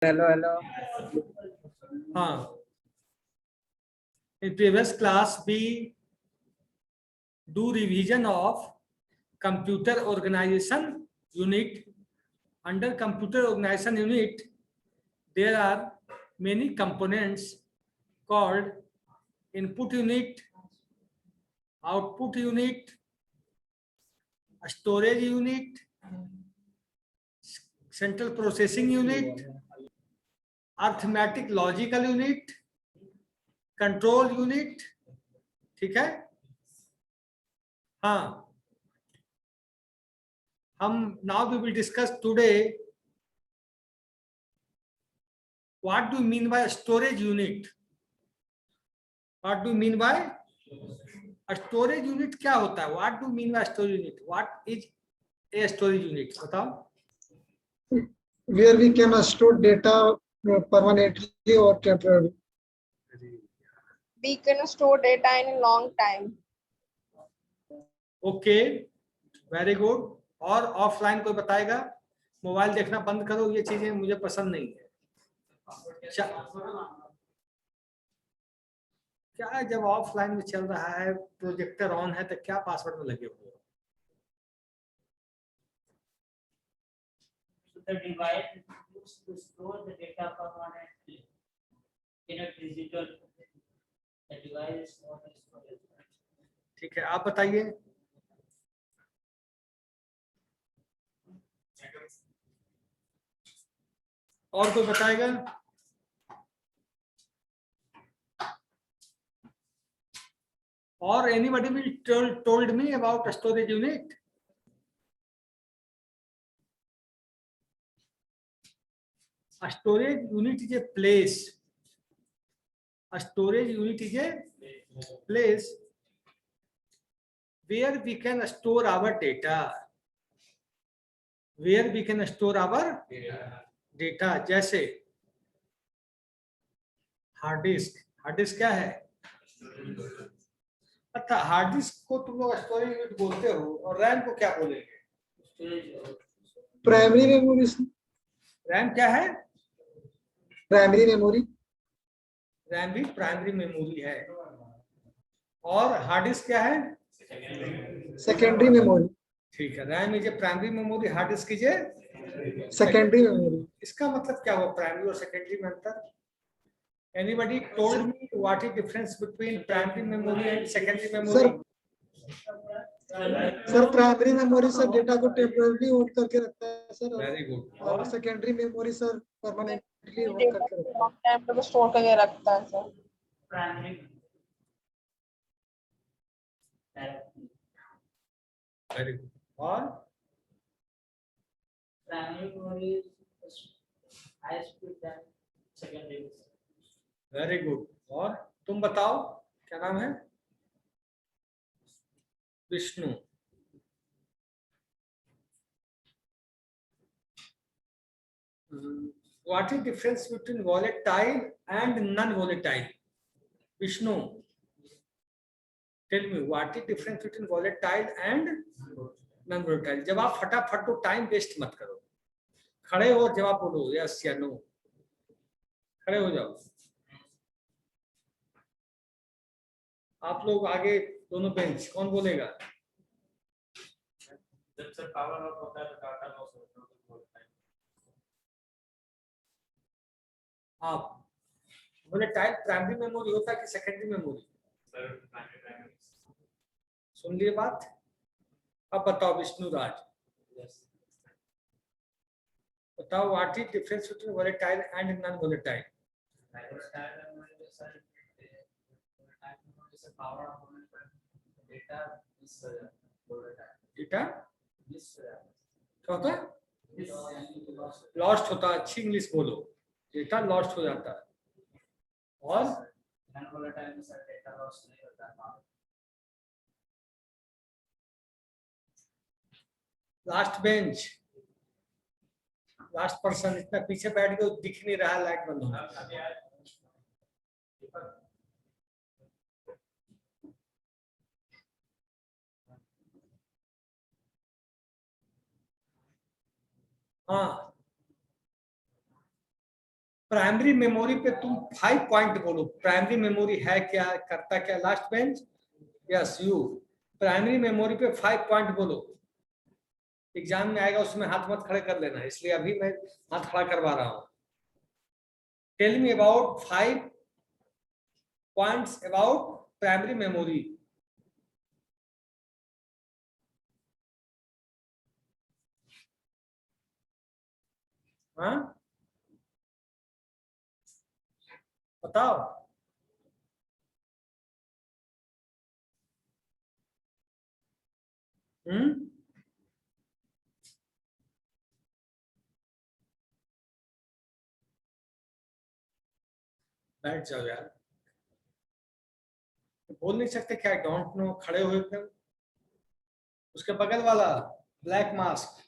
Hello hello. हाँ, in previous class we do revision of computer organization unit. Under computer organization unit there are many components called input unit, output unit, storage unit, central processing unit, arithmetic logical unit, control unit. ठीक है, हाँ, hmm now we will discuss today what do mean by storage unit. What do mean by storage unit, क्या होता है? What do mean by storage unit, what is a storage unit, बताओ। where we can store data permanently or temporarily. We can store data in a long time. Okay, very good. और offline कोई बताएगा? Mobile देखना बंद करो, ये चीजें मुझे पसंद नहीं है। क्या है, जब ऑफलाइन में चल रहा है, प्रोजेक्टर ऑन है, तो क्या पासवर्ड में लगे हुए हो? The device is used to store the data permanently in a digital. The device is not a storage. ठीक है, आप बताइए। और कोई बताएगा? और anybody will told me about storage unit? A storage unit is a place. A storage unit is a place where we can store our data. Where we can store our data, जैसे hard disk. Hard disk क्या है? अच्छा, hard disk को तुम लोग storage unit बोलते हो, और रैम को क्या बोलेंगे? Primary memory. रैम क्या है? Primary memory. रैम भी प्राइमरी मेमोरी है। और हार्ड डिस्क क्या है? Secondary memory. ठीक है, RAM is a primary memory, hard disk is a Secondary memory. इसका मतलब क्या हुआ प्राइमरी और सेकेंडरी में अंतर? Anybody told me what is difference between primary memory and secondary memory? Sir primary memory sir data को टेम्पररी होल्ड करके रखता है सर। Very good. और secondary memory sir permanently hold Data करके रखता है। long time तक स्टोर करके रखता है सर। Primary. Very good. और Primary memory is high speed than secondary. Very good. और तुम बताओ, क्या नाम है? Vishnu. What is difference between volatile and non-volatile? Vishnu, tell me what is difference between volatile and non-volatile? जब आप फटाफट तो टाइम वेस्ट मत करो, खड़े हो और जवाब बोलो यस या नो। खड़े हो जाओ। आप लोग आगे दोनों बेंच, कौन बोलेगा? जब सर पावर ऑफ होता है तो डाटा लॉस होता है। आप वोलेटाइल प्राइमरी मेमोरी होता है कि सेकेंडरी मेमोरी? Sir primary. सुन लिए बात? अब बताओ विष्णु राज, बताओ what is difference between volatile and non volatile? Data क्या होता है? लॉस्ट होता है। अच्छी इंग्लिश बोलो, डेटा लॉस्ट हो जाता है। और लास्ट बेंच, लास्ट पर्सन, इतना पीछे बैठ के दिख नहीं रहा, लाइट बंद हो गया। हाँ, प्राइमरी मेमोरी पे तुम 5 पॉइंट बोलो। प्राइमरी मेमोरी है क्या, करता क्या? Last bench, yes you. Primary memory पे 5 पॉइंट बोलो। एग्जाम में आएगा, उसमें हाथ मत खड़े कर लेना, इसलिए अभी मैं हाथ खड़ा करवा रहा हूं। Tell me about 5 points about primary memory. हाँ, बताओ। बैठ जाओ यार, बोल नहीं सकते क्या? डोंट नो, खड़े हो एकदम। उसके बगल वाला ब्लैक मास्क,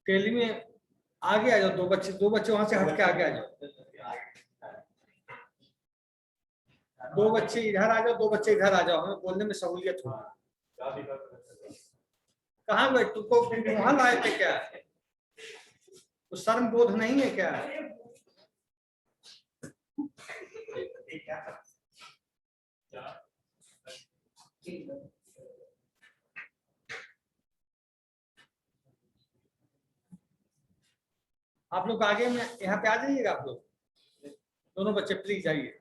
टेली में आगे आ जाओ। दो बच्चे वहां से हट के आगे आ जाओ। 2 बच्चे इधर आ जाओ, 2 बच्चे इधर आ जाओ, हमें बोलने में सहूलियत हो। कहाँ गए? तुमको वहां लाए थे क्या? तो शर्म बोध नहीं है क्या? आप लोग आगे में यहाँ पे आ जाइएगा। आप लोग दोनों बच्चे प्लीज आइए।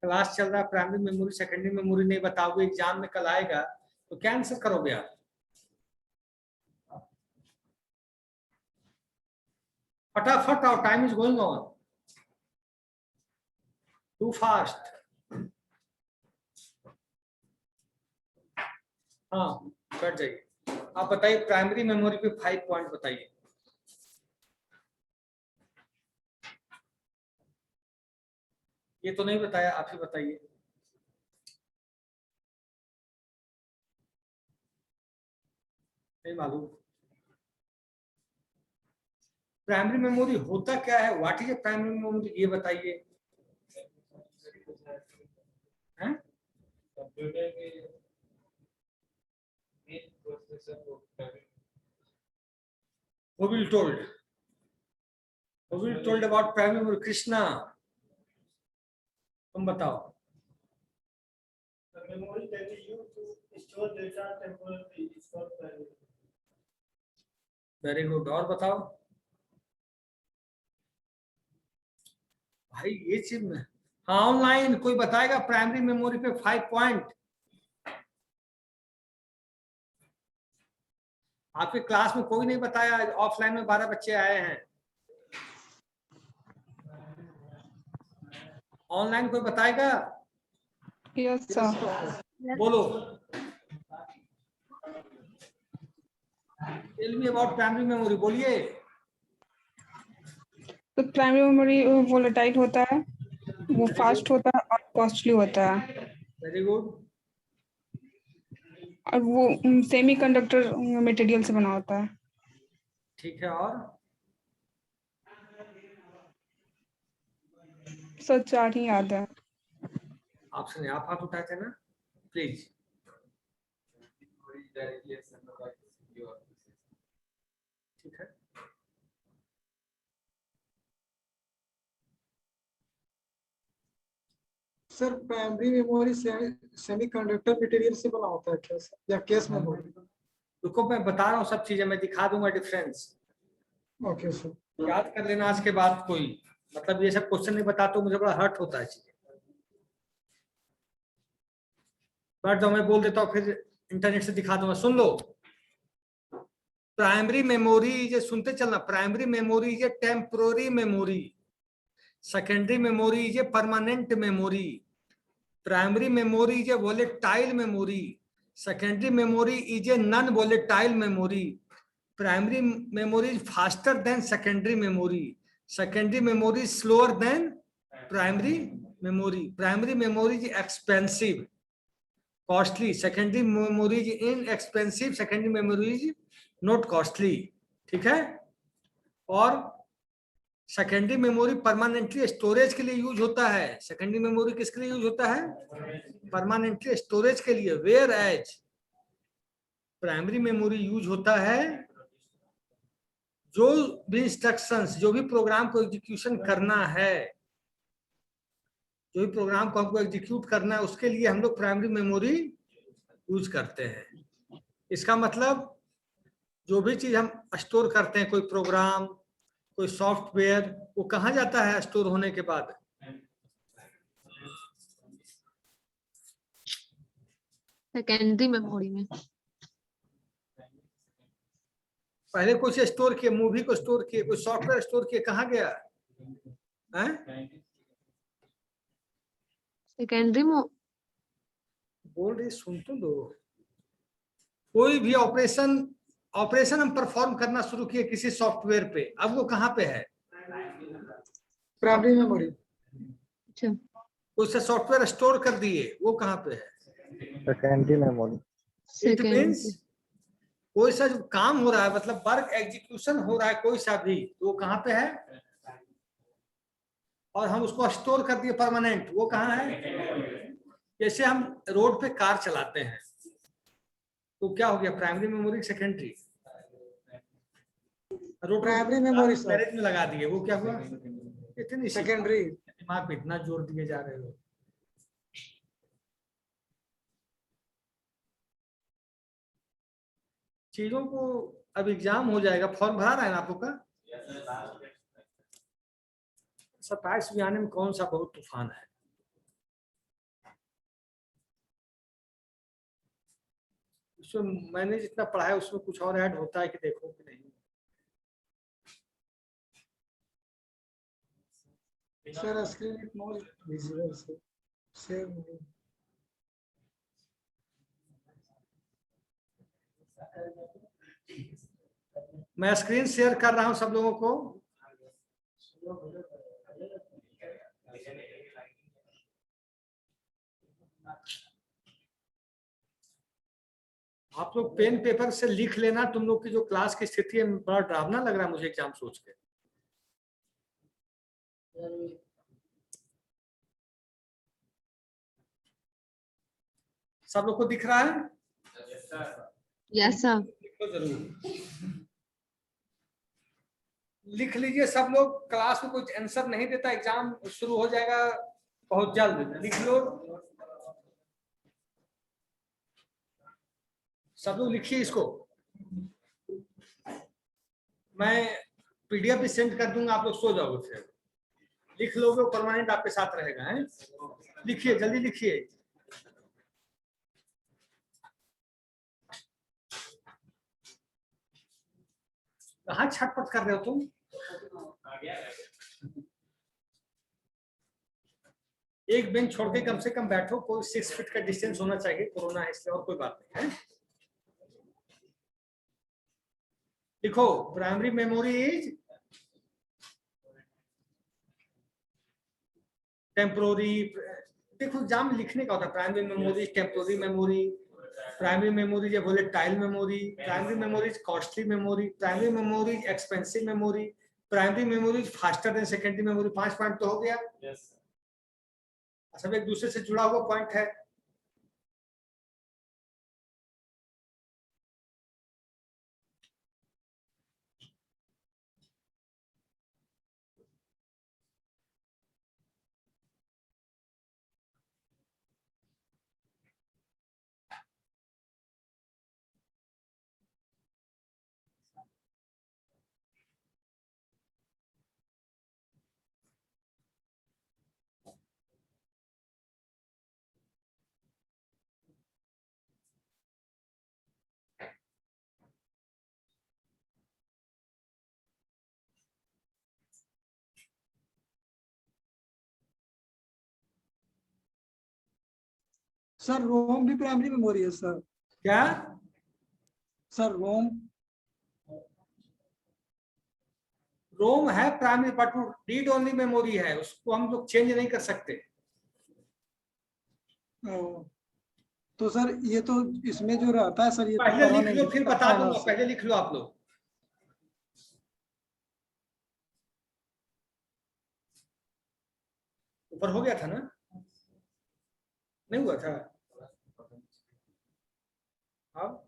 क्लास चल रहा है, प्राइमरी मेमोरी सेकेंडरी मेमोरी नहीं बताओगे, एग्जाम में कल आएगा तो क्या आंसर करोगे आप? फटाफट आओ, time is going on too fast. हाँ, बैठ जाइए। आप बताइए, प्राइमरी मेमोरी पे 5 पॉइंट बताइए। ये तो नहीं बताया, आप ही बताइए। नहीं मालूम। प्राइमरी मेमोरी होता क्या है? What is A primary memory, ये बताइए। हैं? कंप्यूटर के मेन प्रोसेसर को Who will told? Who will told about primary memory? Krishna, तुम बताओ। The memory can be used to store data temporarily. It's called memory. Very good. और बताओ भाई, ये चीज में। हाँ, ऑनलाइन कोई बताएगा प्राइमरी मेमोरी पे 5 पॉइंट? आपके क्लास में कोई नहीं बताया? ऑफलाइन में 12 बच्चे आए हैं, ऑनलाइन कोई बताएगा? Yes sir. बोलो। Tell me about primary memory, बोलिए। तो प्राइमरी मेमोरी वोलेटाइल होता है, वो फास्ट होता है और कॉस्टली होता है, वेरी गुड। और वो सेमीकंडक्टर मटेरियल से बना होता है। ठीक है, और? सर 4 ही याद है। आपसे नहीं, आप हाथ उठाए थे ना, प्लीज। ठीक है, sir primary memory semiconductor material से बना होता है क्या सर, या केस मेमोरी? रुको, मैं बता रहा हूँ सब चीजें, मैं दिखा दूंगा डिफरेंस। Okay sir. याद कर लेना आज के बाद कोई, मतलब ये सब क्वेश्चन नहीं बताते तो मुझे बड़ा हर्ट होता है चीजें। बट जो मैं बोल देता हूँ, फिर इंटरनेट से दिखा दूंगा, सुन लो। प्राइमरी मेमोरी ये सुनते चलना। प्राइमरी मेमोरी ये टेम्पोररी मेमोरी, सेकेंडरी मेमोरी ये परमानेंट मेमोरी, प्राइमरी मेमोरी ये volatile memory, secondary memory is a non volatile memory, primary memory is faster than secondary memory, secondary memory is slower than primary memory, primary memory is expensive, costly, secondary memory is inexpensive, secondary memory is not costly। ठीक है? और secondary memory permanently storage के लिए use होता है। Secondary memory किसके लिए use होता है? परमानेंटली स्टोरेज के लिए। Where as primary memory use होता है जो भी इंस्ट्रक्शंस, जो भी प्रोग्राम को एग्जीक्यूशन करना है, जो भी प्रोग्राम को हमको एग्जीक्यूट करना है, उसके लिए हम लोग प्राइमरी मेमोरी यूज करते हैं। इसका मतलब जो भी चीज हम स्टोर करते हैं, कोई प्रोग्राम, कोई सॉफ्टवेयर, वो कहाँ जाता है स्टोर होने के बाद? सेकेंडरी मेमोरी में। पहले कुछ स्टोर किए, मूवी को स्टोर किए, कोई सॉफ्टवेयर स्टोर किए, कहाँ गया है? सेकेंडरी बोल रही, सुन तो दो। कोई भी ऑपरेशन हम परफॉर्म करना शुरू किए किसी सॉफ्टवेयर पे, अब वो कहाँ पे है? Primary memory. अच्छा, उससे सॉफ्टवेयर स्टोर कर दिए, वो कहाँ पे है? Secondary memory. It means secondary. कोई सा जो काम हो रहा है, मतलब वर्क एग्जीक्यूशन हो रहा है कोई सा भी, तो वो कहाँ पे है? और हम उसको स्टोर कर दिए परमानेंट, वो कहाँ है? जैसे हम रोड पे कार चलाते हैं, तो क्या हो गया? Primary memory, secondary? Road primary memory sir. Garage में लगा दिए, वो क्या हुआ? इतनी सेकेंडरी। दिमाग पे इतना जोर दिए जा रहे हो। चीजों को, अब एग्जाम हो जाएगा, फॉर्म भरा रहा है ना आप लोग का? 27 में आने में कौन सा बहुत तूफान है। उसमें मैंने जितना पढ़ा है उसमें कुछ और ऐड होता है कि देखो कि नहीं। Sir screen is not visible sir. Save. मैं स्क्रीन शेयर कर रहा हूं सब लोगों को। आप लोग पेन पेपर से लिख लेना। तुम लोग की जो क्लास की स्थिति है, बड़ा डरावना लग रहा है मुझे एग्जाम सोच के। सब लोग को दिख रहा है? Yes sir. लिखो जरूर, लिख लीजिए सब लोग। क्लास में कुछ आंसर नहीं देता, एग्जाम शुरू हो जाएगा बहुत जल्द। लिख लो सब लोग, लिखिए इसको। मैं पीडीएफ भी सेंड कर दूंगा, आप लोग सो जाओगे फिर। लिख लोगे, परमानेंट आपके साथ रहेगा। है, लिखिए जल्दी लिखिए। कहाँ छटपट कर रहे हो तुम? एक बेंच छोड़ के कम से कम बैठो। कोई 6 फीट का डिस्टेंस होना चाहिए, कोरोना है इसलिए, और कोई बात नहीं है। लिखो, प्राइमरी मेमोरी इज टेम्पोररी। देखो एग्जाम में लिखने का होता है, primary memory, temporary memory, primary memory या volatile memory, primary memory costly memory, primary memory expensive memory, primary memory faster than secondary memory. 5 point तो हो गया। सब एक दूसरे से जुड़ा हुआ पॉइंट है। सर रोम भी प्राइमरी मेमोरी है सर। क्या सर रोम। रोम है primary, but read only memory है, उसको हम लोग चेंज नहीं कर सकते। तो सर ये तो इसमें जो रहता है सर, ये पहले लिख लो फिर बता दूंगा। पहले लिख लो आप लोग। ऊपर हो गया था ना, नहीं हुआ था? अब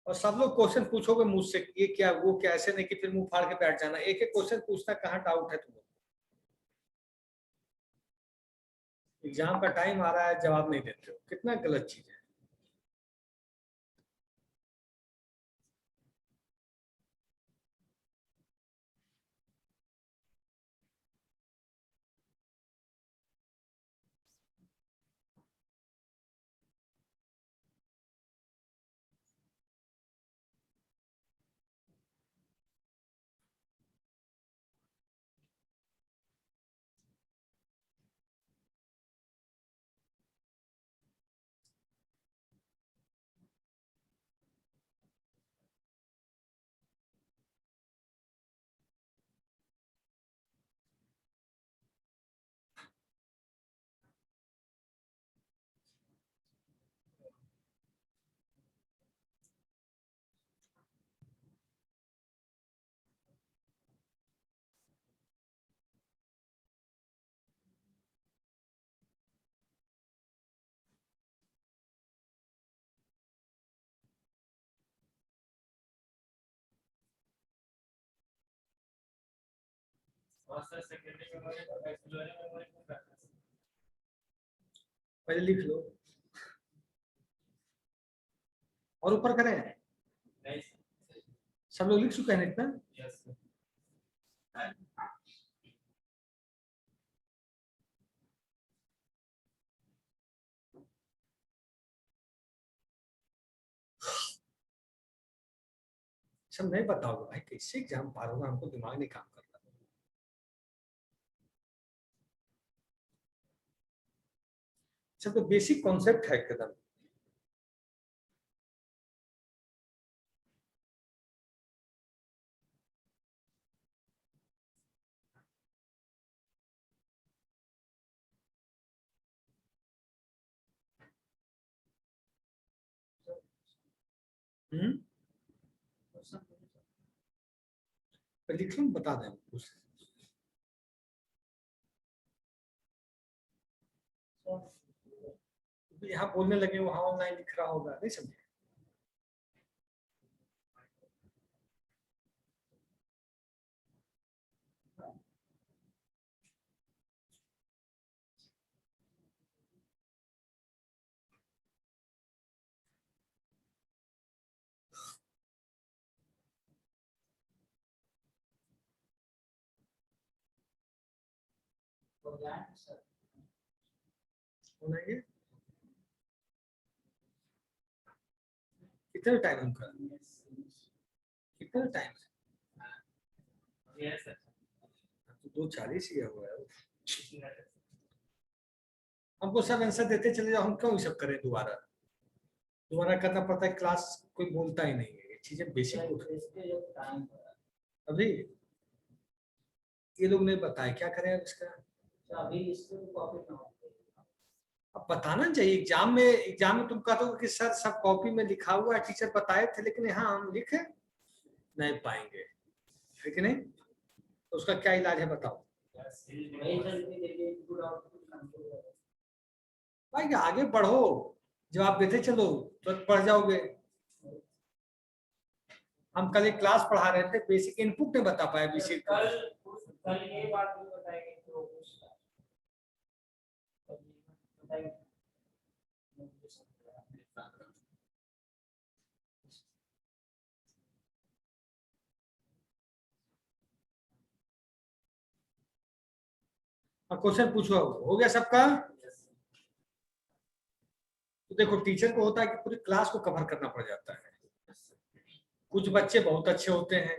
और सब लोग क्वेश्चन पूछोगे मुझसे, ये क्या वो क्या, ऐसे नहीं कि फिर मुंह फाड़ के बैठ जाना, एक एक क्वेश्चन पूछना, कहाँ डाउट है तुम्हें? एग्जाम का टाइम आ रहा है, जवाब नहीं देते हो, कितना गलत चीज है। मास्टर सेकेंडरी मेमोरी और एक्सप्लोरर मेमोरी को करना है। पहले लिख लो और ऊपर करें। नहीं सब लोग लिख चुके हैं इतना? यस सब नहीं बताओगे भाई, कैसे एग्जाम पार होगा, हमको दिमाग नहीं काम कर रहा। सब तो बेसिक कॉन्सेप्ट है एकदम। लिख लो, बता दें कुछ। यहाँ बोलने लगे वहां ऑनलाइन लिख रहा होगा, नहीं समझे? बनाएंगे कितना टाइम हमका, कितना टाइम? Yes sir. तो 2:40 ही हुआ है। हमको सब आंसर देते चले जाओ, हम क्यों ये सब करें दोबारा? दोबारा करना पड़ता है, क्लास कोई बोलता ही नहीं है, ये चीजें बेसिक। अभी ये लोग नहीं बताए, क्या करें अब इसका? अब बताना चाहिए एग्जाम में। एग्जाम में तुम कहते हो कि सर सब कॉपी में लिखा हुआ है, टीचर बताए थे, लेकिन यहाँ हम लिख नहीं पाएंगे, है कि नहीं? तो उसका क्या इलाज है बताओ भाई? आगे बढ़ो, जवाब देते चलो तो पढ़ जाओगे। हम कल एक क्लास पढ़ा रहे थे, बेसिक इनपुट नहीं बता पाए बेसिक। कल ये बात भी बताएंगे तो क्वेश्चन पूछो, हो गया सबका? तो देखो टीचर को होता है कि पूरी क्लास को कवर करना पड़ जाता है। कुछ बच्चे बहुत अच्छे होते हैं,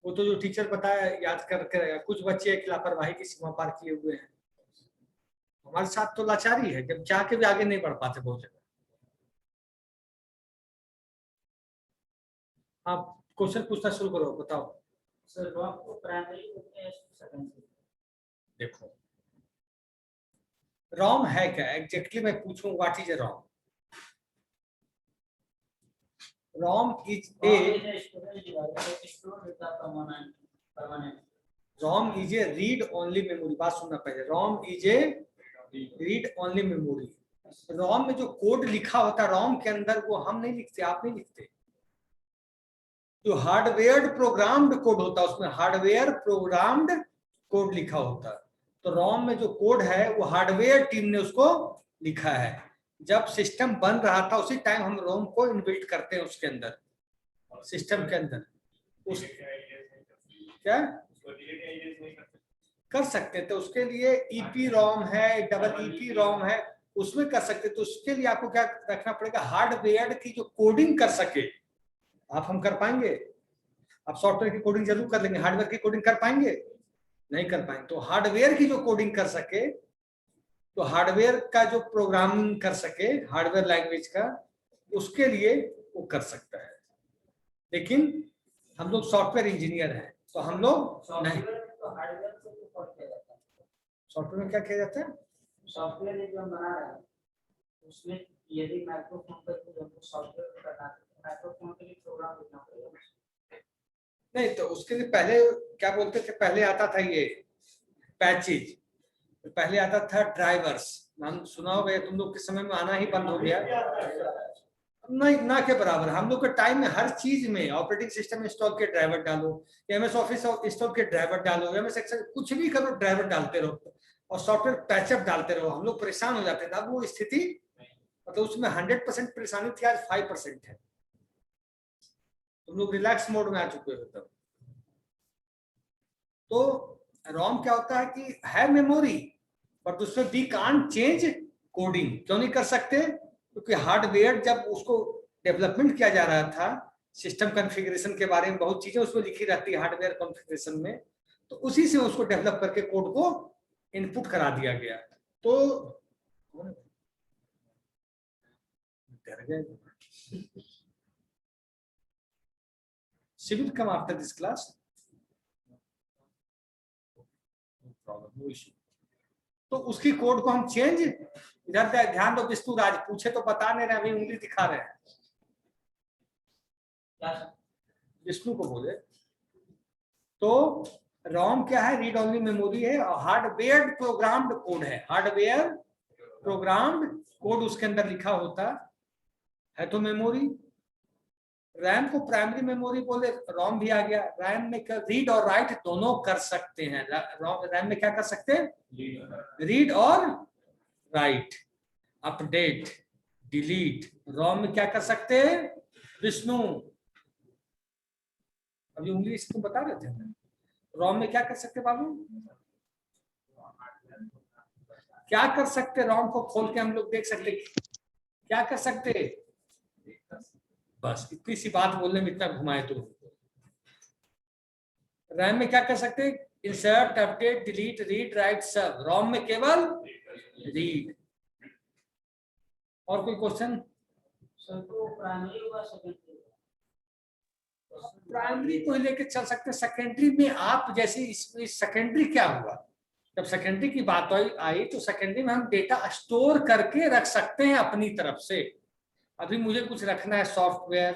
वो तो जो टीचर बताया याद करके रहेगा। कुछ बच्चे एक लापरवाही की सीमा पार किए हुए हैं। हमारे साथ तो लाचारी है, जब चाह के भी आगे नहीं बढ़ पाते बहुत जगह। आप क्वेश्चन पूछना शुरू करो, बताओ। सर रॉक को प्राइमरी होते हैं सेकेंडरी? देखो रॉम है क्या एग्जैक्टली, मैं पूछूं what is A ROM? ROM is a storage device, store data permanent. ROM is A read only memory. बात सुनना पहले, ROM is A read only memory. ROM में जो कोड लिखा होता है ROM के अंदर, वो हम नहीं लिखते, आप नहीं लिखते। जो हार्डवेयर प्रोग्राम्ड कोड होता है, उसमें हार्डवेयर प्रोग्राम्ड कोड लिखा होता है। तो ROM में जो कोड है वो हार्डवेयर टीम ने उसको लिखा है। जब सिस्टम बन रहा था उसी टाइम हम ROM को इनबिल्ट करते हैं उसके अंदर, सिस्टम के अंदर। उस क्या कर सकते थे, उसके लिए EPROM है, डबल EPROM है, उसमें कर सकते। तो उसके लिए आपको क्या रखना पड़ेगा, हार्डवेयर की जो कोडिंग कर सके। आप हम कर पाएंगे? आप सॉफ्टवेयर की कोडिंग जरूर कर लेंगे, हार्डवेयर की कोडिंग कर पाएंगे? नहीं कर पाएंगे। तो हार्डवेयर की जो कोडिंग कर सके, तो हार्डवेयर का जो प्रोग्रामिंग कर सके हार्डवेयर लैंग्वेज का, उसके लिए वो कर सकता है। लेकिन हम लोग सॉफ्टवेयर इंजीनियर हैं, तो हम लोग नहीं। हार्डवेयर से तो फर्क किया जाता है। सॉफ्टवेयर में क्या किया जाता है? सॉफ्टवेयर जो हम बना रहे हैं उसमें यदि माइक्रोफोन पर हमको सॉफ्टवेयर करना है, माइक्रोफोन के लिए प्रोग्राम लिखना पड़ेगा। नहीं, तो उसके लिए पहले क्या बोलते थे, पहले आता था ये पैचेज, पहले आता था ड्राइवर्स। नाम सुना होगा, या तुम लोग के समय में आना ही बंद हो गया? नहीं, ना के बराबर। हम लोग के टाइम में हर चीज में ऑपरेटिंग सिस्टम इंस्टॉल के ड्राइवर डालो, MS ऑफिस इंस्टॉल के ड्राइवर डालो, MS एक्सेल कुछ भी करो ड्राइवर डालते रहो और सॉफ्टवेयर पैचअप डालते रहो। हम लोग परेशान हो जाते थे। अब वो स्थिति, मतलब उसमें 100% परेशानी थी, आज 5% है। तुम लोग रिलैक्स मोड में आ चुके हो तब। तो ROM क्या होता है कि है मेमोरी, बट उसमें वी कांट चेंज कोडिंग। क्यों नहीं कर सकते? क्योंकि हार्डवेयर जब उसको डेवलपमेंट किया जा रहा था, सिस्टम कॉन्फ़िगरेशन के बारे में बहुत चीजें उसमें लिखी रहती है हार्डवेयर कॉन्फ़िगरेशन में, तो उसी से उसको डेवलप करके कोड को इनपुट करा दिया गया। तो सिविल कम आफ्टर दिस क्लास, तो उसकी कोड को हम चेंज, इधर ध्यान दो विष्णु राज, पूछे तो बता नहीं रहे, अभी उंगली दिखा रहे हैं। विष्णु को बोले तो ROM क्या है? रीड ओनली मेमोरी है और हार्डवेयर प्रोग्राम्ड कोड है। हार्डवेयर प्रोग्राम्ड कोड उसके अंदर लिखा होता है। तो मेमोरी, रैम को प्राइमरी मेमोरी बोले, ROM भी आ गया। रैम में क्या, रीड और राइट दोनों कर सकते हैं। रैम में क्या कर सकते हैं? रीड और राइट, अपडेट, डिलीट। ROM में क्या कर सकते हैं विष्णु? अभी उंगली तुम बता रहे थे। ROM में क्या कर सकते बाबू? क्या कर सकते? ROM को खोल के हम लोग देख सकते क्या कर सकते? बस इतनी सी बात बोलने में इतना घुमाए तो। रैम में क्या कर सकते? Insert, update, delete, read, right सब। ROM में केवल रीड। और कोई क्वेश्चन? प्राइमरी को लेके चल सकते, सेकेंडरी में आप जैसे इसमें सेकेंडरी क्या हुआ, जब सेकेंडरी की बात आई तो सेकेंडरी में हम डेटा स्टोर करके रख सकते हैं अपनी तरफ से। अभी मुझे कुछ रखना है सॉफ्टवेयर,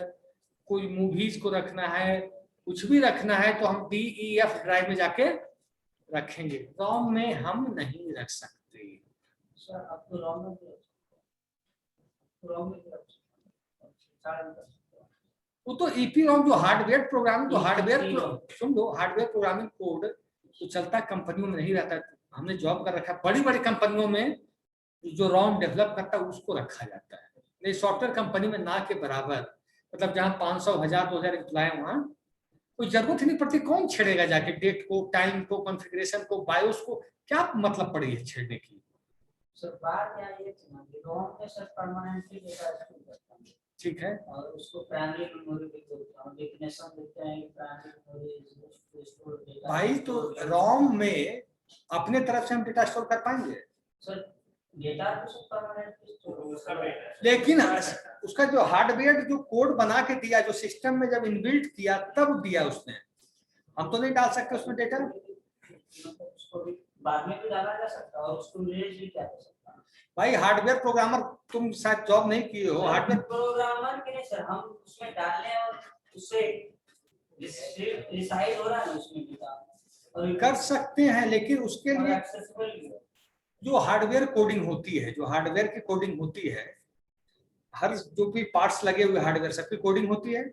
कोई मूवीज को रखना है, कुछ भी रखना है, तो हम DEF ड्राइव में जाके रखेंगे। ROM में हम नहीं रख सकते। सर अब तो ROM में वो तो EPROM जो हार्डवेयर प्रोग्रामिंग, तो हार्डवेयर सुन लो, हार्डवेयर प्रोग्रामिंग कोड तो चलता कंपनियों में नहीं रहता। हमने जॉब कर रखा है बड़ी बड़ी कंपनियों में, जो ROM डेवलप करता है उसको रखा जाता है। नहीं, सॉफ्टवेयर कंपनी में ना के बराबर, मतलब जहाँ 500, 1000, 2000 एम्प्लॉय वहाँ कोई जरूरत ही नहीं पड़ती। कौन छेड़ेगा जाके डेट को, टाइम को, कॉन्फ़िगरेशन को, बायोस को? क्या मतलब पड़ी है छेड़ने की? सर बात क्या ये ROM में सर परमानेंटली डेटा स्टोर करता है, ठीक है, और उसको प्राइमरी मेमोरी पे बोलता हूं, डेफिनेशन देते हैं प्राइमरी मेमोरी स्टोर डेटा। भाई तो ROM में अपने तरफ से हम डेटा स्टोर कर पाएंगे? सर डेटा तो सब परमानेंटली स्टोर, लेकिन उसका जो हार्डवेयर जो कोड बना के दिया, जो सिस्टम में जब इनबिल्ट किया तब दिया उसने, हम तो नहीं डाल सकते उसमें डेटा। उसको भी बाद में भी डाला जा सकता है और उसको रिलीज भी किया जा सकता है। भाई हार्डवेयर प्रोग्रामर, तुम शायद जॉब नहीं किए हो हार्डवेयर प्रोग्रामर के लिए सर, हम उसमें डालने और उससे रिसाइड हो रहा है उसमें डेटा। कर सकते हैं, लेकिन उसके लिए एक्सेसिबल भी है। जो हार्डवेयर कोडिंग होती है, जो हार्डवेयर की कोडिंग होती है, हर जो भी पार्ट्स लगे हुए हार्डवेयर सबकी कोडिंग होती है।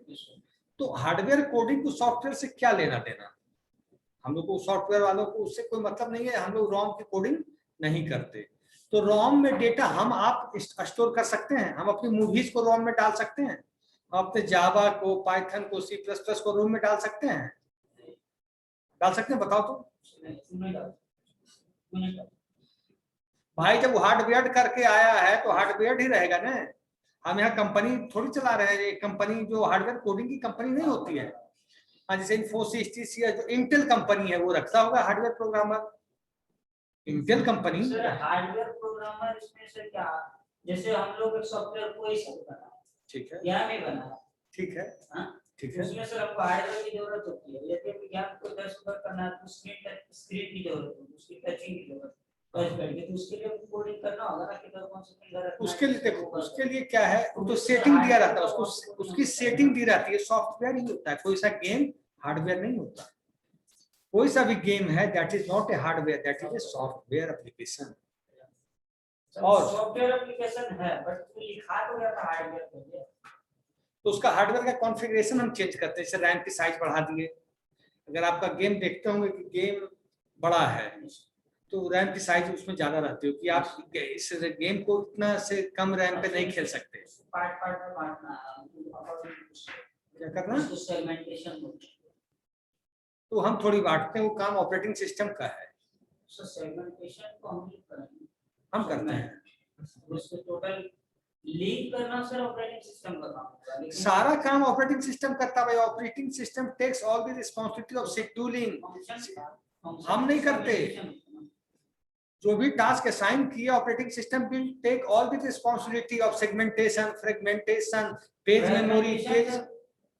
तो हार्डवेयर कोडिंग को सॉफ्टवेयर से क्या लेना देना, हम लोग को सॉफ्टवेयर वालों को उससे कोई मतलब नहीं है। हम लोग रॉम की कोडिंग नहीं करते। तो रॉम में डेटा हम आप स्टोर कर सकते हैं, हम अपनी मूवीज को रॉम में डाल सकते हैं, अपने जावा को, पाइथन को, सी प्लस प्लस को रोम में डाल सकते हैं, डाल सकते हैं? बताओ तो भाई, जब वो हार्डवेयर करके आया है तो हार्डवेयर ही रहेगा ना। हम यहाँ कंपनी थोड़ी चला रहे हैं, कंपनी जो हार्डवेयर कोडिंग की कंपनी नहीं होती है। हाँ, जैसे इन्फोसिस, टीसीएस, जो इंटेल कंपनी है वो रखता होगा hardware programmer, Intel company. Hardware programmer इसमें से क्या, जैसे हम लोग एक सॉफ्टवेयर कोई सा बना, ठीक है, या नहीं बना, ठीक है, ठीक है, उसमें सर हमको हार्डवेयर की जरूरत होती है। जैसे विज्ञान को 10 बार करना है तो स्क्रीन की जरूरत होती है, उसकी टचिंग की जरूरत है, तो उसके लिए कोडिंग करना होगा ना कि कौन सा फिंगर रखना है। उसके लिए देखो, उसके लिए क्या है, वो तो सेटिंग दिया रहता है, उसको उसकी सेटिंग दी रहती है। सॉफ्टवेयर ही होता है, कोई सा गेम हार्डवेयर नहीं होता। कोई सा भी गेम है that is not a hardware, that is a software application. और सॉफ्टवेयर एप्लीकेशन है बट लिखा तो गया था हार्डवेयर के लिए, तो उसका हार्डवेयर का कॉन्फ़िगरेशन हम चेंज करते हैं। जैसे रैम की साइज बढ़ा दिए, अगर आपका गेम देखते होंगे कि गेम बड़ा है तो रैम की साइज उसमें ज्यादा रहती है कि आप इस गेम को इतना से कम रैम पे नहीं खेल सकते। पार्ट पार्ट में बांटना है, क्या करना, उसको सेगमेंटेशन बोलते हैं। तो हम थोड़ी बांटते हैं, वो काम ऑपरेटिंग सिस्टम का है, सो सेगमेंटेशन को हम ही करेंगे, हम करते हैं। उसको टोटल लिंक करना सर ऑपरेटिंग सिस्टम का काम होगा, लेकिन सारा काम ऑपरेटिंग सिस्टम करता है भाई। Operating system takes all the responsibility of scheduling, हम नहीं करते। जो भी टास्क असाइन किया operating system will take all the responsibility of segmentation, fragmentation, page memory, page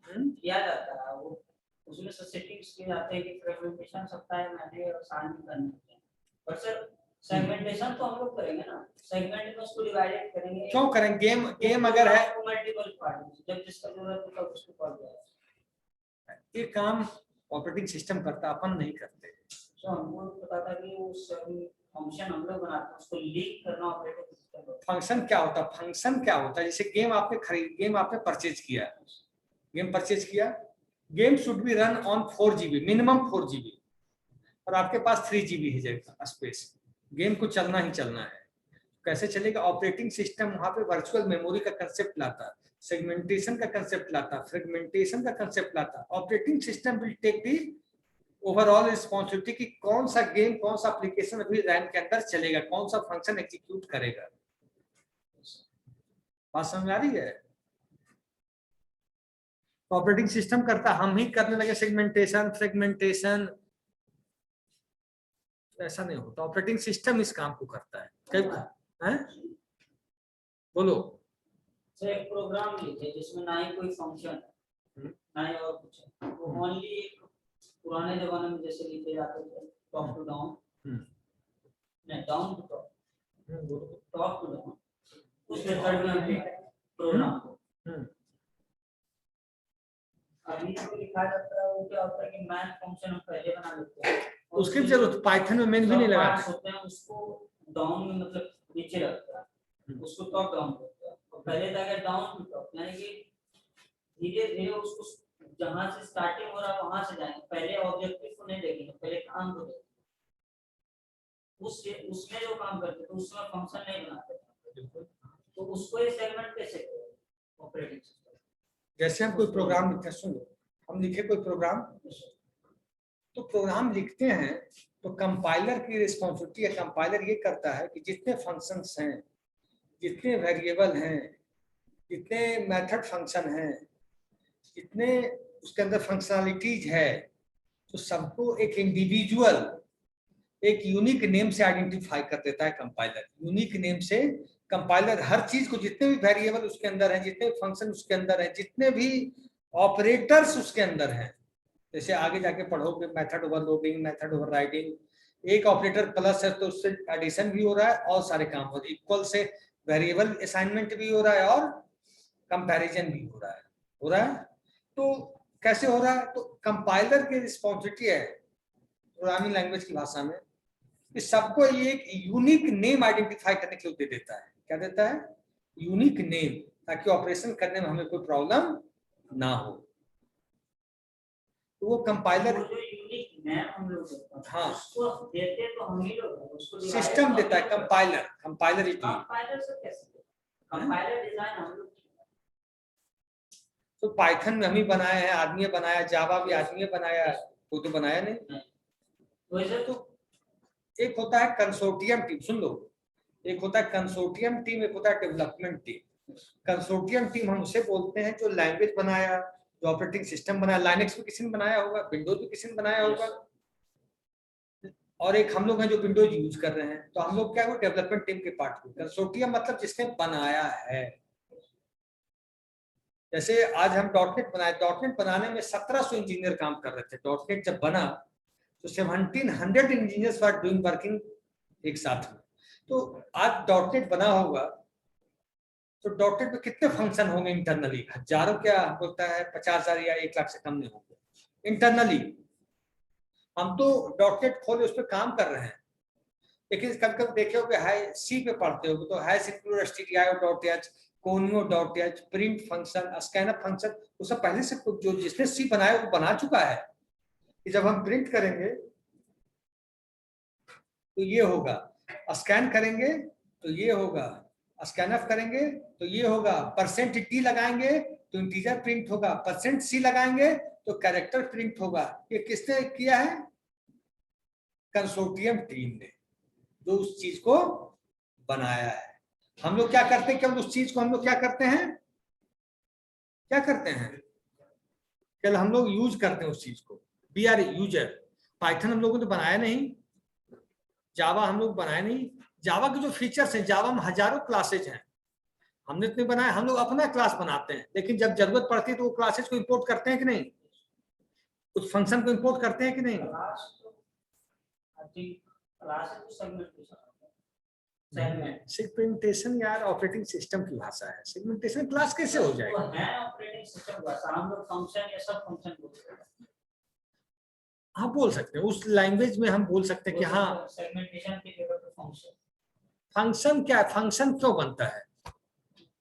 किया जाता है। वो उसमें से सेटिंग्स किए जाते हैं कि फ्रेगमेंटेशन सकता है मैंने और असाइन करना है, पर सर सेगमेंटेशन तो हम लोग करेंगे ना, सेगमेंट में उसको डिवाइड करेंगे। क्यों करें? गेम अगर है मल्टीपल पार्ट, जब जिसका जरूरत हो तब उसको कर दिया, ये काम ऑपरेटिंग सिस्टम करता, अपन नहीं करते। तो हमको पता था कि वो सब फंक्शन हम लोग बनाते हैं, उसको लिंक करना ऑपरेटिंग सिस्टम। फंक्शन क्या होता है? फंक्शन क्या होता है? जैसे गेम आपने गेम आपने परचेज किया, गेम परचेज किया, game should be run on 4 GB, minimum 4 GB, और आपके पास 3 GB ही जाएगा स्पेस। गेम को चलना ही चलना है, कैसे चलेगा? ऑपरेटिंग सिस्टम वहां पे वर्चुअल मेमोरी का कंसेप्ट लाता, सेगमेंटेशन का कंसेप्ट लाता, फ्रेगमेंटेशन का कंसेप्ट लाता। Operating system will take the overall responsibility कि कौन सा गेम, कौन सा एप्लीकेशन अभी रैम के अंदर चलेगा, कौन सा फंक्शन एग्जीक्यूट करेगा। बात समझ आ रही है? ऑपरेटिंग सिस्टम करता, हम ही करने लगे सेगमेंटेशन, फ्रेगमेंटेशन, ऐसा नहीं होता। ऑपरेटिंग सिस्टम इस काम को करता है। हैं? बोलो। सर एक प्रोग्राम लिखे जिसमें ना ही कोई फंक्शन है ना ही और कुछ है, वो ओनली एक पुराने जमाने में जैसे लिखे जाते थे टॉप टू डाउन, नहीं down to top, top to down, उस मेथड में हम प्रोग्राम को अभी जो लिखा जाता है वो क्या होता है कि मैथ फंक्शन हम पहले बना लेते हैं, उसकी जरूरत पाइथन में मेन भी नहीं लगाते होते हैं, उसको डाउन में मतलब नीचे रखता है, उसको टॉप डाउन करता है, और पहले जाकर डाउन टू टॉप, यानी कि धीरे धीरे उसको जहां से स्टार्टिंग हो रहा है वहां से जाएंगे, पहले ऑब्जेक्टिव को नहीं देखेंगे, पहले काम को देखेंगे। उसने जो काम करते तो उसमें फंक्शन नहीं बनाते, तो उसको ये सेगमेंट कैसे करें ऑपरेटिंग सिस्टम। जैसे हम कोई प्रोग्राम लिखते हैं, सुन लो, हम लिखे कोई प्रोग्राम, तो प्रोग्राम लिखते हैं तो कंपाइलर की रिस्पॉन्सिबिलिटी है। कंपाइलर ये करता है कि जितने फंक्शंस हैं, जितने वेरिएबल हैं, जितने मेथड फंक्शन हैं, जितने उसके अंदर फंक्शनलिटीज है, तो सबको एक इंडिविजुअल, एक यूनिक नेम से आइडेंटिफाई कर देता है कंपाइलर। यूनिक नेम से कंपाइलर हर चीज को, जितने भी वेरिएबल उसके अंदर हैं, जितने फंक्शन उसके अंदर हैं, जितने भी ऑपरेटर्स उसके अंदर हैं, जैसे आगे जाके पढ़ोगे मेथड ओवरलोडिंग, मेथड ओवरराइडिंग, एक ऑपरेटर प्लस है तो उससे एडिशन भी हो रहा है और सारे काम हो रहे, इक्वल से वेरिएबल असाइनमेंट भी हो रहा है और कंपैरिजन भी हो रहा है। तो कैसे हो रहा है? तो कंपाइलर की रिस्पॉन्सिबिलिटी है, प्रोग्रामिंग लैंग्वेज की भाषा में, कि सबको ये एक यूनिक नेम आइडेंटिफाई करने के लिए देता है। क्या देता है? यूनिक नेम, ताकि ऑपरेशन करने में हमें कोई प्रॉब्लम ना हो। तो वो कंपाइलर, जो यूनिक नेम हम लोग देते हैं, हाँ, उसको देते तो हम ही लोग हैं, उसको सिस्टम देता है, कंपाइलर। कंपाइलर इट कंपाइलर से कैसे? कंपाइलर डिजाइन हम लोग, तो पाइथन में हम ही बनाए हैं, आदमी ने बनाया, जावा भी आदमी ने बनाया, कोई तो बनाया नहीं। वैसे तो एक होता है कंसोर्टियम टीम, सुन लो, एक होता है कंसोर्टियम टीम, एक होता है डेवलपमेंट टीम। कंसोर्टियम टीम हम उसे बोलते हैं जो लैंग्वेज बनाया, जो ऑपरेटिंग सिस्टम बनाया, लाइनेक्स भी किसी ने बनाया होगा, विंडोज भी किसी ने बनाया होगा, और एक हम लोग हैं जो विंडोज यूज कर रहे हैं, तो हम लोग क्या है, डेवलपमेंट टीम के पार्ट को। कंसोर्टियम मतलब जिसने बनाया है। जैसे आज हम डॉटनेट बनाए, डॉटनेट बनाने में 1700 इंजीनियर काम कर रहे थे। डॉटनेट जब बना तो 1700 इंजीनियर्स वर डूइंग वर्किंग एक साथ में। तो आज डॉटनेट बना होगा तो डॉटनेट में कितने फंक्शन होंगे इंटरनली? हजारों, क्या बोलता है, 50,000 या 1 लाख से कम नहीं होंगे इंटरनली। हम तो डॉटनेट खोले उस पर काम कर रहे हैं, लेकिन कभी कभी देखे होगे हाई सी पे पढ़ते होगे तो high secure stdio.h, conio.h, print function, scanf function, वो सब पहले से जो जिसने सी बनाया वो बना चुका है कि जब हम प्रिंट करेंगे तो ये होगा, स्कैन करेंगे तो ये होगा, स्कैनअप करेंगे तो ये होगा, %t लगाएंगे तो इंटीजर प्रिंट होगा, %c लगाएंगे तो कैरेक्टर प्रिंट होगा। ये किसने किया है? कंसोर्टियम टीम ने, जो उस चीज को बनाया है। हम लोग क्या करते हैं, केवल उस चीज को हम लोग क्या करते हैं, क्या करते हैं, केवल हम लोग यूज करते हैं उस चीज को। We are user. पाइथन हम लोगों ने बनाया नहीं, जावा हम लोग बनाया नहीं। जावा के जो फीचर्स हैं, जावा में हजारों क्लासेज हैं, हमने इतने बनाए। हम लोग अपना क्लास बनाते हैं, लेकिन जब जरूरत पड़ती है तो वो क्लासेज को इंपोर्ट करते हैं कि नहीं, कुछ फंक्शन को इंपोर्ट करते हैं कि नहीं? सेगमेंटेशन यार ऑपरेटिंग सिस्टम की भाषा है, सेगमेंटेशन क्लास कैसे हो जाएगा? है ऑपरेटिंग सिस्टम भाषा, हम लोग फंक्शन या सब फंक्शन बोलते हैं। हाँ बोल सकते हैं, उस लैंग्वेज में हम बोल सकते हैं कि हाँ सेगमेंटेशन की जगह पे फंक्शन। फंक्शन क्या है, फंक्शन क्यों बनता है?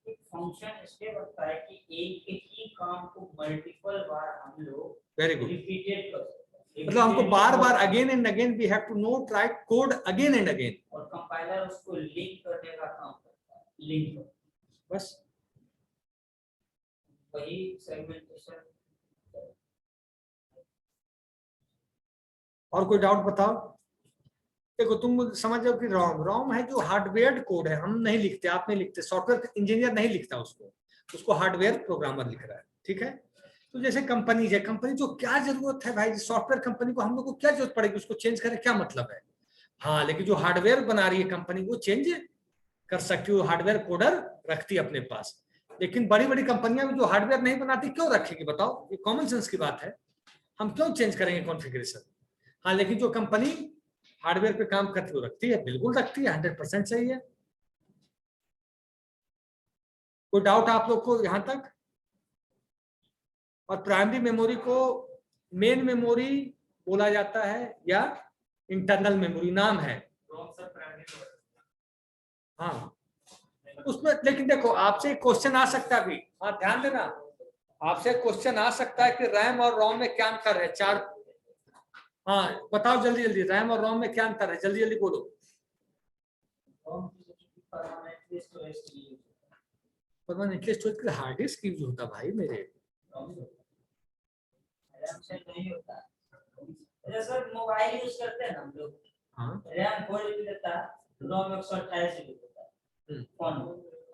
फंक्शन इसलिए बनता है कि एक ही काम को मल्टीपल बार हम लोग वेरी गुड, रिपीटेड कर सकते हैं। मतलब हमको बार बार again and again we have to note write code again and again, और कंपाइलर उसको लिंक करने का काम करता है, लिंक, बस। वही सेगमेंटेशन। और कोई डाउट बताओ? देखो तुम समझ जाओ कि रोम, रोम है जो हार्डवेयर कोड है, हम नहीं लिखते, आप नहीं लिखते, सॉफ्टवेयर इंजीनियर नहीं लिखता उसको, उसको हार्डवेयर प्रोग्रामर लिख रहा है, ठीक है। तो जैसे कंपनी है, कंपनी जो क्या जरूरत है भाई, सॉफ्टवेयर कंपनी को हम लोग को क्या जरूरत पड़ेगी, उसको चेंज करें क्या मतलब है? हाँ, लेकिन जो हार्डवेयर बना रही है कंपनी वो चेंज कर सकती है, हार्डवेयर कोडर रखती है अपने पास। लेकिन बड़ी बड़ी कंपनियां भी जो हार्डवेयर नहीं बनाती क्यों रखेगी बताओ? ये कॉमन सेंस की बात है, हम क्यों चेंज करेंगे कॉन्फ़िगरेशन? हाँ, लेकिन जो कंपनी हार्डवेयर पे काम करती है वो रखती है, बिल्कुल रखती है, 100% सही है। कोई डाउट आप लोग को यहां तक? और प्राइमरी मेमोरी को मेन मेमोरी बोला जाता है या इंटरनल मेमोरी नाम है? हाँ उसमें, लेकिन देखो आपसे एक क्वेश्चन आ सकता है भी, हाँ ध्यान देना, आपसे क्वेश्चन आ सकता है कि रैम और रोम में क्या अंतर है? चार, हाँ बताओ जल्दी जल्दी, रैम और रोम में क्या अंतर है, जल्दी जल्दी बोलो। परमानेंटली स्टोरेज के हार्ड डिस्क यूज होता भाई मेरे, नहीं होता। जैसे मोबाइल यूज करते हैं ना हम लोग, हाँ रैम 4 GB देता है, रोम 128 GB देता है फोन।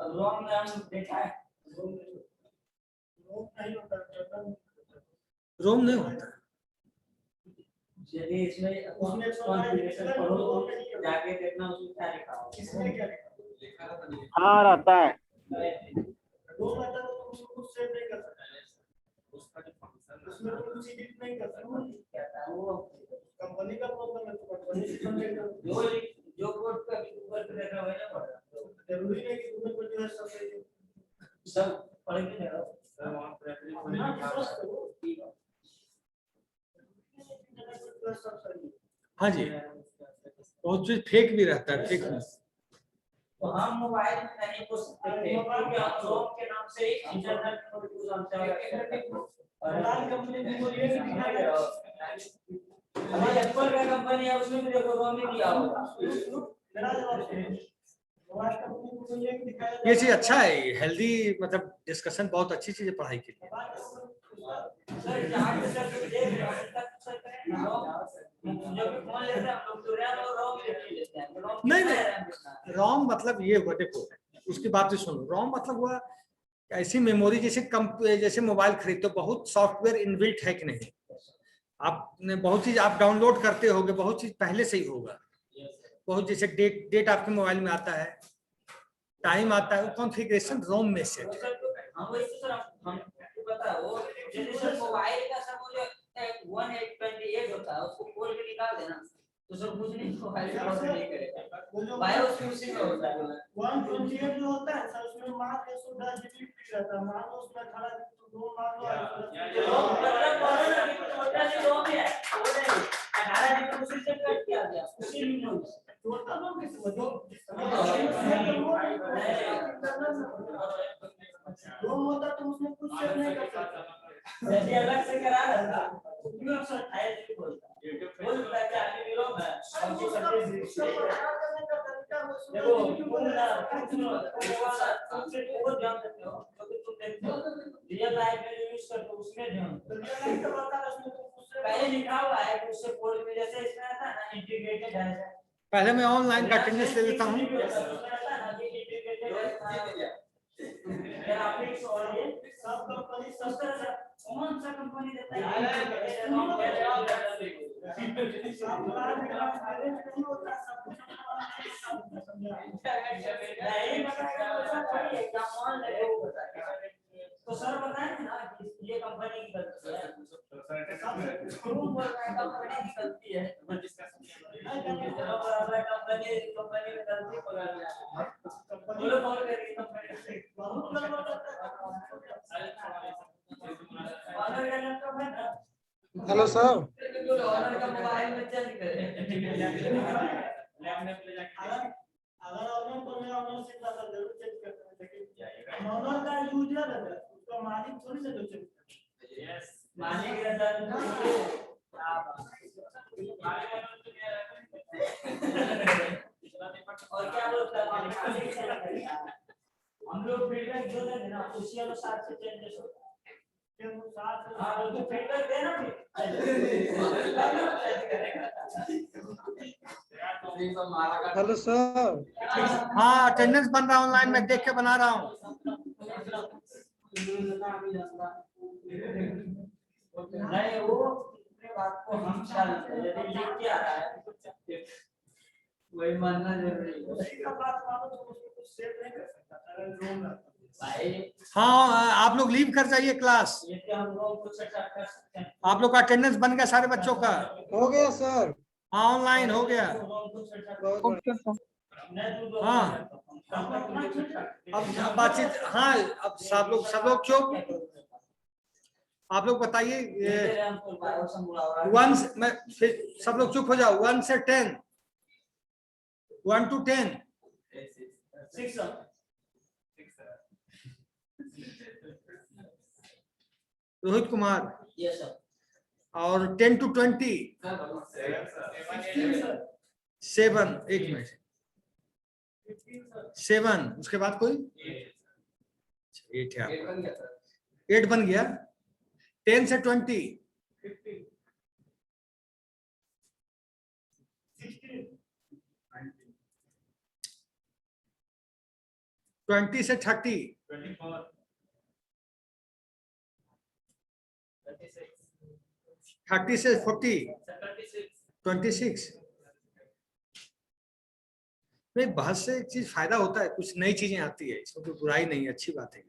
अब रोम में हम देखा है, रोम नहीं होता, रोम नहीं होता। चलिए इसमें कॉन्फ़िगरेशन पढ़ो, जाके देखना उसमें क्या लिखा है। इसमें क्या लिखा है? हाँ रहता है। रोम आता है तो उसको खुद सेव नहीं कर सकते, उसका जो फंक्शन उसमें तो कुछ एडिट नहीं कर सकते, वो कंपनी का प्रॉब्लम है, तो कंपनी से कंप्लेंट करो। जो कोड का गूगल पे देखा हुआ है ना, जरूरी नहीं कि गूगल पर जो है सब सही हो। सब पढ़ेंगे ना सर वहाँ पर सब सही है। हाँ जी, बहुत चीज फेक भी रहता है, फेक न्यूज। तो हम मोबाइल में नहीं पूछ सकते थे क्योंकि हम रोम के नाम से इंटरनेट पर कुछ कंपनी भी बोलिए कि दिखा दे रहा हमारे एप्पल का कंपनी है उसमें भी देखो रोम ही दिया होगा। मेरा जवाब है मोबाइल कंपनी को बोलिए कि दिखाया ये चीज अच्छा है, हेल्दी मतलब डिस्कशन बहुत अच्छी चीज है पढ़ाई के लिए। सर जहां पे सर देख रहे हैं सर करें रोम जब भी फोन लेते हैं हम लोग तो रैम और रोम लेते हैं रोम नहीं रोम मतलब ये हुआ, देखो उसकी बात तो सुनो। रोम मतलब हुआ ऐसी मेमोरी जैसे मोबाइल खरीदते हो, बहुत सॉफ्टवेयर इनबिल्ट है कि नहीं, आपने बहुत चीज आप डाउनलोड करते होगे, बहुत चीज पहले से ही होगा, बहुत जैसे डेट आपके मोबाइल में आता है, टाइम आता है, वो कॉन्फ़िगरेशन रोम में सेट है। हम वैसे सर हमको पता है वो जैसे सर मोबाइल का सर वो जो 1828 होता है उसको खोल के निकाल देना तो सर कुछ नहीं मोबाइल का ऑन नहीं करेगा, बायोस उसी में होता है। 128 जो होता है सर उसमें मान 110 जीबी फ्री रहता है, मान लो उसमें 18 तो दो मान लो मतलब छोटा सी रोम है वो नहीं 18 जीबी उसी से कट किया गया उसी में टोटल में किस दो होता तो उसमें कुछ सेव नहीं कर सकता, जैसे अलग से करा रहता उसमें अक्सर 28 जीबी बोलता है बोलता है कि आगे भी रोम है हमको 37 देखो पूरा सबसे बहुत ध्यान देते हो क्योंकि तुम देखते हो रियल लाइफ में जो यूज करते हो उसमें ध्यान तो रियल लाइफ का बता उसमें तो कुछ पहले लिखा हुआ है कि उससे कोड में जैसे इसमें आता है ना इंटीग्रेटेड है पहले मैं ऑनलाइन का अटेंडेंस ले लेता हूँ। ग्राफिक्स और ये सब कंपनी उस तरह से कौन सा कंपनी देता है नहीं होता सब कुछ नहीं क्या मान ले वो बताए तो सर बताएं ना कि ये कंपनी की गलती है क्यों बोल रहा है कंपनी की गलती है कंपनी में गलती पकड़ लिया बोलो कॉल करके कंपनी से बहुत लोग ऑनर का लैपटॉप है ना हेलो सर, ऑनर का मोबाइल में चेंज करें लैब में ले जाके अगर ऑनर तो मैं ऑनर से ज्यादा जरूर चेंज करता हूं, लेकिन ऑनर का यूजर है उसका मालिक थोड़ी ना जो चेंज करता है। यस मालिक रहता और क्या बोलता है हम लोग फीडबैक जो देते ना उसी अनुसार से चेंजेस होता है क्यों साथ हाँ तो फीडबैक देना हेलो सर, हाँ अटेंडेंस बन रहा है ऑनलाइन, मैं देख के बना रहा हूँ। नहीं वो बात को हम ख्याल रखते हैं यदि लिख के आ रहा है वही मानना जरूरी है उसी का बात मानो तो उसको कुछ सेव नहीं कर सकता अगर रोम रहता भाई हाँ आप लोग लीव कर जाइए क्लास, ये क्या हम लोग कुछ अच्छा कर सकते हैं आप लोग का अटेंडेंस बन गया सारे बच्चों का। हो गया सर। हाँ ऑनलाइन हो गया। बहुत ओके सर। हाँ अब बातचीत, हाँ अब सब लोग चुप, आप लोग बताइए ये वन मैं फिर सब लोग चुप हो जाओ, 1 से 10, 1 to 10 Rohit Kumar, yes sir और 10 to 20 7, एक मिनट 7, उसके बाद कोई 8 है आपका, 8 बन गया। 10 से 20 20 से 30 30 से 40 26। नहीं बहस से एक चीज फायदा होता है, कुछ नई चीजें आती है, इसमें कोई बुराई नहीं, अच्छी बात है।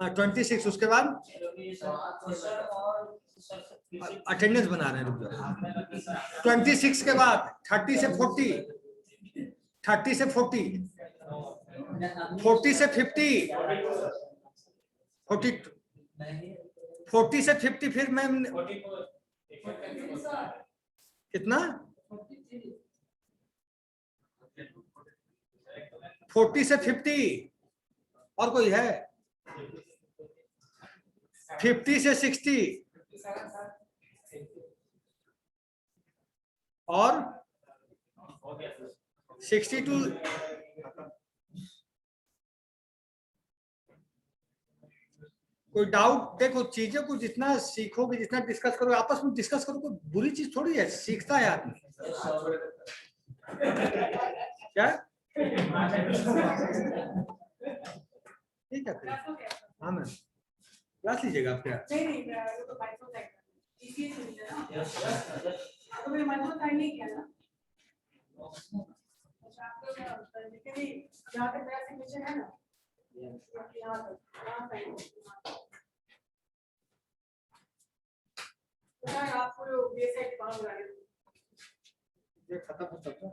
हाँ 26, उसके बाद अटेंडेंस बना रहे हैं, रुक जाओ। 26 के बाद 30 से 40, 30 से 40, 40 से 50, 40 से 50, फिर मैं कितना 40 से 50 और कोई है? 50 से 60 और 60 टू कोई डाउट? देखो चीजों को जितना सीखोगे, जितना डिस्कस करोगे, आपस में डिस्कस करो, कोई बुरी चीज थोड़ी है, सीखता है आदमी। क्या ठीक है फिर? हाँ मैम, क्लास लीजिएगा आप क्या? ये खत्म हो सकता है।